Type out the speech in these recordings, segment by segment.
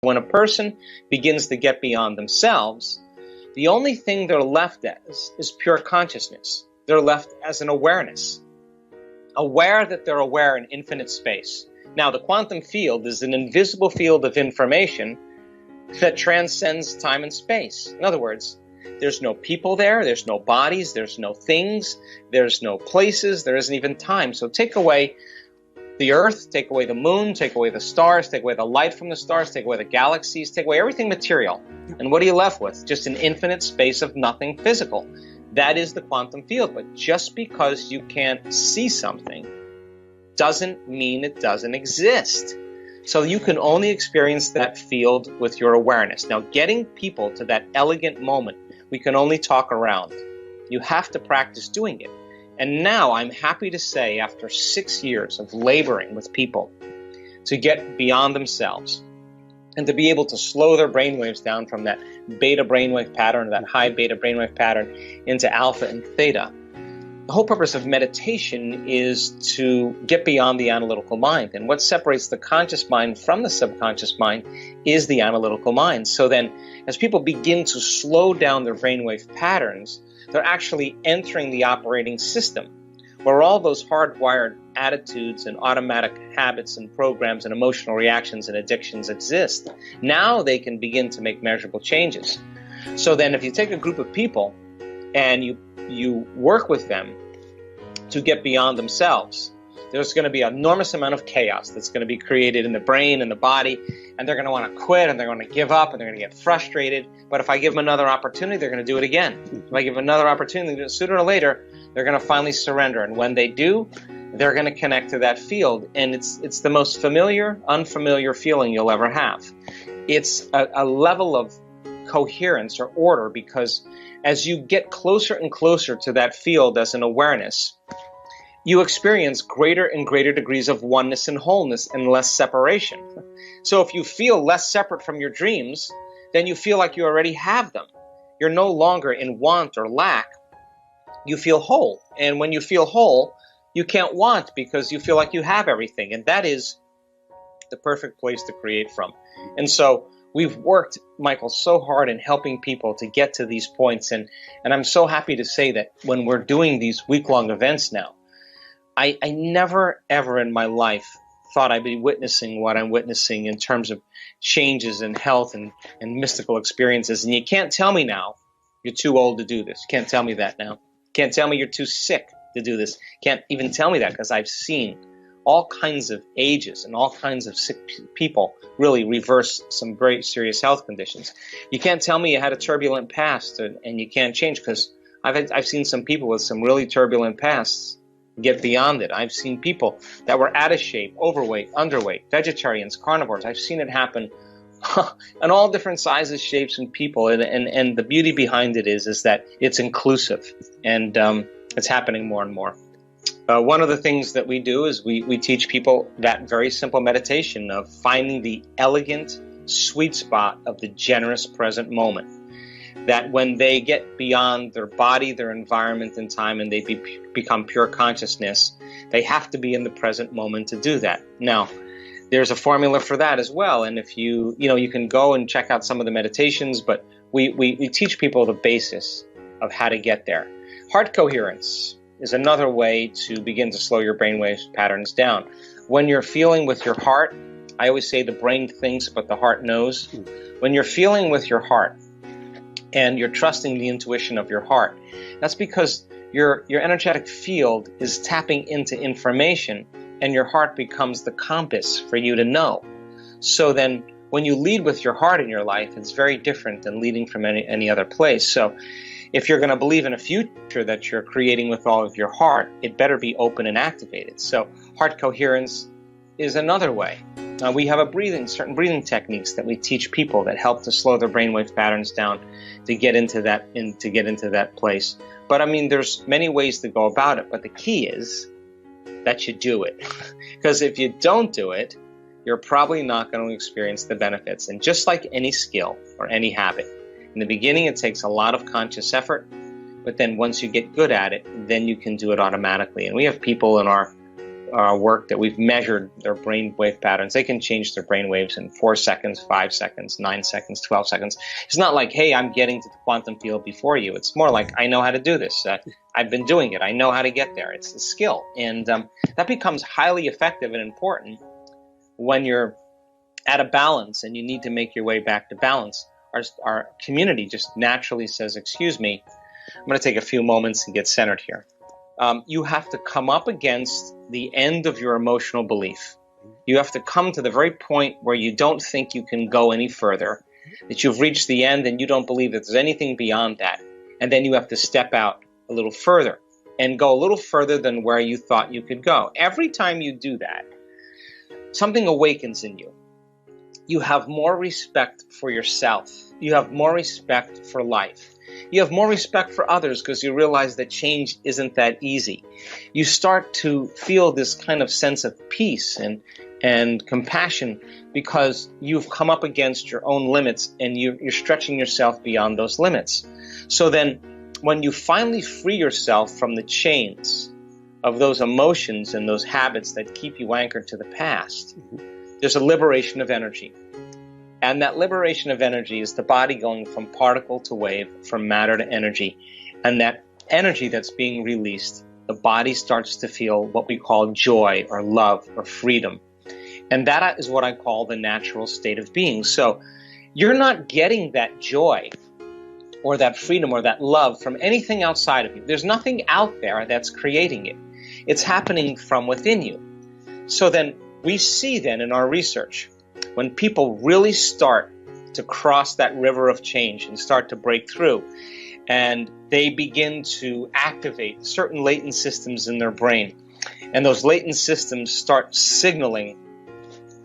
When a person begins to get beyond themselves, the only thing they're left as is pure consciousness. They're left as an awareness, aware that they're aware in infinite space. Now, the quantum field is an invisible field of information that transcends time and space. In other words, there's no people there, there's no bodies, there's no things, there's no places, there isn't even time. So take away the earth, take away the moon, take away the stars, take away the light from the stars, take away the galaxies, take away everything material. And what are you left with? Just an infinite space of nothing physical. That is the quantum field. But just because you can't see something doesn't mean it doesn't exist. So you can only experience that field with your awareness. Now, getting people to that elegant moment, we can only talk around. You have to practice doing it. And now I'm happy to say, after 6 years of laboring with people to get beyond themselves and to be able to slow their brainwaves down from that beta brainwave pattern, that high beta brainwave pattern, into alpha and theta, the whole purpose of meditation is to get beyond the analytical mind. And what separates the conscious mind from the subconscious mind is the analytical mind. So then, as people begin to slow down their brainwave patterns, they're actually entering the operating system where all those hardwired attitudes and automatic habits and programs and emotional reactions and addictions exist. Now they can begin to make measurable changes. So then if you take a group of people and you work with them to get beyond themselves, there's going to be an enormous amount of chaos that's going to be created in the brain and the body, and they're going to want to quit, and they're going to give up, and they're going to get frustrated. But if I give them another opportunity, they're going to do it again. If I give them another opportunity, sooner or later, they're going to finally surrender. And when they do, they're going to connect to that field. And it's the most familiar, unfamiliar feeling you'll ever have. It's a level of coherence or order, because as you get closer and closer to that field as an awareness, you experience greater and greater degrees of oneness and wholeness and less separation. So if you feel less separate from your dreams, then you feel like you already have them. You're no longer in want or lack. You feel whole. And when you feel whole, you can't want because you feel like you have everything. And that is the perfect place to create from. And so we've worked, Michael, so hard in helping people to get to these points. And I'm so happy to say that when we're doing these week-long events now, I never, ever in my life thought I'd be witnessing what I'm witnessing in terms of changes in health and mystical experiences. And you can't tell me now you're too old to do this. You can't tell me that now. You can't tell me you're too sick to do this. You can't even tell me that, because I've seen all kinds of ages and all kinds of sick people really reverse some very serious health conditions. You can't tell me you had a turbulent past and you can't change, because I've seen some people with some really turbulent pasts get beyond it. I've seen people that were out of shape, overweight, underweight, vegetarians, carnivores. I've seen it happen in all different sizes, shapes, and people. And the beauty behind it is that it's inclusive, and it's happening more and more. One of the things that we do is we teach people that very simple meditation of finding the elegant sweet spot of the generous present moment. That when they get beyond their body, their environment, and time, and they become pure consciousness, they have to be in the present moment to do that. Now, there's a formula for that as well. And if you can go and check out some of the meditations, but we teach people the basis of how to get there. Heart coherence is another way to begin to slow your brainwave patterns down. When you're feeling with your heart, I always say the brain thinks, but the heart knows. When you're feeling with your heart, and you're trusting the intuition of your heart, that's because your energetic field is tapping into information, and your heart becomes the compass for you to know. So then when you lead with your heart in your life, it's very different than leading from any other place. So if you're going to believe in a future that you're creating with all of your heart, it better be open and activated. So heart coherence is another way. We have certain breathing techniques that we teach people that help to slow their brainwave patterns down to get into that place. But I mean, there's many ways to go about it. But the key is that you do it, because if you don't do it, you're probably not going to experience the benefits. And just like any skill or any habit, in the beginning it takes a lot of conscious effort, but then once you get good at it, then you can do it automatically. And we have people in our work that we've measured their brain wave patterns. They can change their brain waves in 4 seconds, 5 seconds, 9 seconds, 12 seconds. It's not like, hey, I'm getting to the quantum field before you. It's more like, I know how to do this. I've been doing it. I know how to get there. It's a skill. And that becomes highly effective and important when you're at a balance and you need to make your way back to balance. Our community just naturally says, excuse me, I'm going to take a few moments and get centered here. You have to come up against the end of your emotional belief. You have to come to the very point where you don't think you can go any further, that you've reached the end and you don't believe that there's anything beyond that. And then you have to step out a little further and go a little further than where you thought you could go. Every time you do that, something awakens in you. You have more respect for yourself. You have more respect for life. You have more respect for others because you realize that change isn't that easy. You start to feel this kind of sense of peace and compassion because you've come up against your own limits and you're stretching yourself beyond those limits. So then when you finally free yourself from the chains of those emotions and those habits that keep you anchored to the past, there's a liberation of energy. And that liberation of energy is the body going from particle to wave, from matter to energy. And that energy that's being released, the body starts to feel what we call joy or love or freedom. And that is what I call the natural state of being. So you're not getting that joy or that freedom or that love from anything outside of you. There's nothing out there that's creating it. It's happening from within you. So then we see then in our research, when people really start to cross that river of change and start to break through, and they begin to activate certain latent systems in their brain, and those latent systems start signaling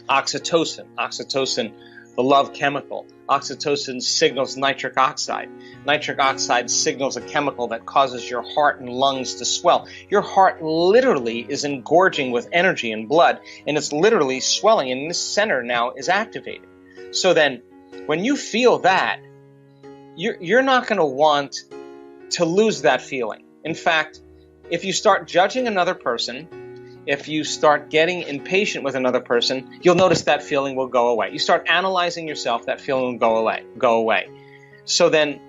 oxytocin, the love chemical. Oxytocin signals nitric oxide. Nitric oxide signals a chemical that causes your heart and lungs to swell. Your heart literally is engorging with energy and blood, and it's literally swelling, and this center now is activated. So then, when you feel that, you're not going to want to lose that feeling. In fact, if you start judging another person, if you start getting impatient with another person, you'll notice that feeling will go away. You start analyzing yourself, that feeling will go away. So then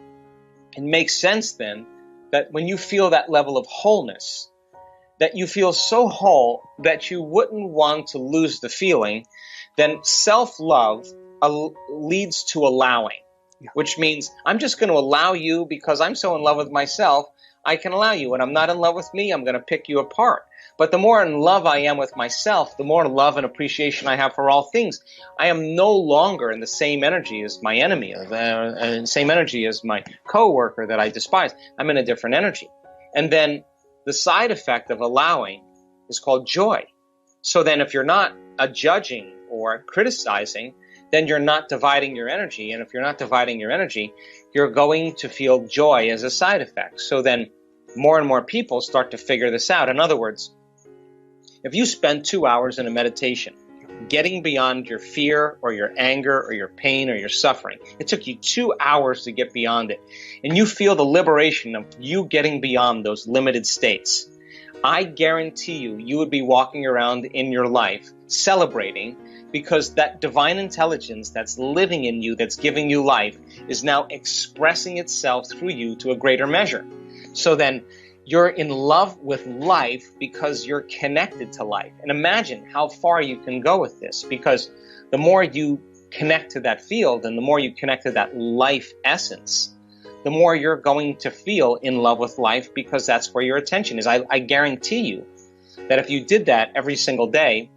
it makes sense then that when you feel that level of wholeness, that you feel so whole that you wouldn't want to lose the feeling, then self-love leads to allowing, which means I'm just going to allow you because I'm so in love with myself, I can allow you. When I'm not in love with me, I'm going to pick you apart. But the more in love I am with myself, the more love and appreciation I have for all things. I am no longer in the same energy as my enemy, the same energy as my coworker that I despise. I'm in a different energy. And then the side effect of allowing is called joy. So then if you're not judging or criticizing, then you're not dividing your energy. And if you're not dividing your energy, you're going to feel joy as a side effect. So then more and more people start to figure this out. In other words, if you spend 2 hours in a meditation, getting beyond your fear or your anger or your pain or your suffering, it took you 2 hours to get beyond it, and you feel the liberation of you getting beyond those limited states, I guarantee you would be walking around in your life celebrating, because that divine intelligence that's living in you, that's giving you life, is now expressing itself through you to a greater measure. So then you're in love with life because you're connected to life. And imagine how far you can go with this, because the more you connect to that field and the more you connect to that life essence, the more you're going to feel in love with life, because that's where your attention is. I guarantee you that if you did that every single day,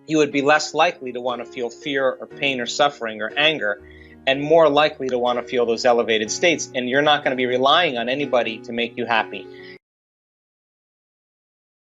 you would be less likely to want to feel fear or pain or suffering or anger, and more likely to want to feel those elevated states. And you're not going to be relying on anybody to make you happy.